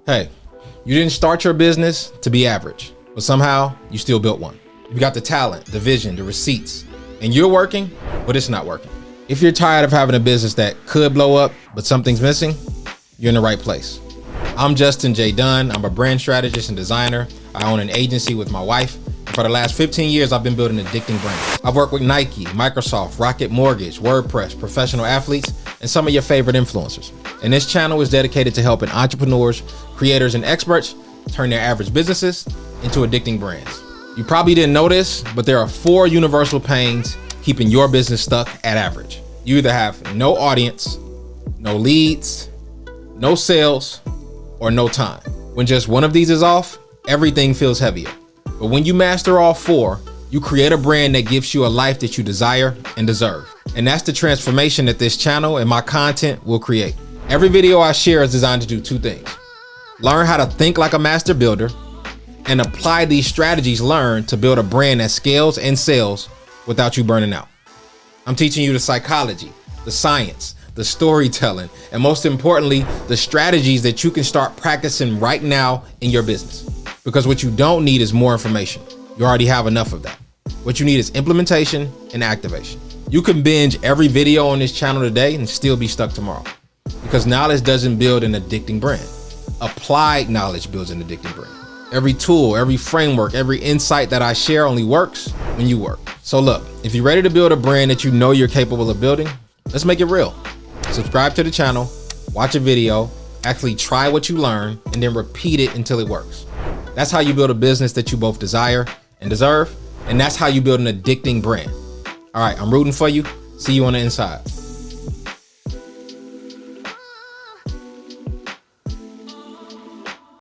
Hey, you didn't start your business to be average, but somehow you still built one. You've got the talent, the vision, the receipts, and you're working, but it's not working. If you're tired of having a business that could blow up, but something's missing, you're in the right place. I'm Justin J. Dunn. I'm a brand strategist and designer. I own an agency with my wife. And for the last 15 years, I've been building Addicting Brand. I've worked with Nike, Microsoft, Rocket Mortgage, WordPress, professional athletes, and some of your favorite influencers. And this channel is dedicated to helping entrepreneurs, creators, and experts turn their average businesses into addicting brands. You probably didn't know this, but there are 4 universal pains keeping your business stuck at average. You either have no audience, no leads, no sales, or no time. When just one of these is off, everything feels heavier. But when you master all 4, you create a brand that gives you a life that you desire and deserve. And that's the transformation that this channel and my content will create. Every video I share is designed to do 2 things. Learn how to think like a master builder and apply these strategies learned to build a brand that scales and sells without you burning out. I'm teaching you the psychology, the science, the storytelling, and most importantly, the strategies that you can start practicing right now in your business. Because what you don't need is more information. You already have enough of that. What you need is implementation and activation. You can binge every video on this channel today and still be stuck tomorrow. Because knowledge doesn't build an addicting brand. Applied knowledge builds an addicting brand. Every tool, every framework, every insight that I share only works when you work. So look, if you're ready to build a brand that you know you're capable of building, let's make it real. Subscribe to the channel, watch a video, actually try what you learn, and then repeat it until it works. That's how you build a business that you both desire and deserve, and that's how you build an addicting brand. All right, I'm rooting for you. See you on the inside.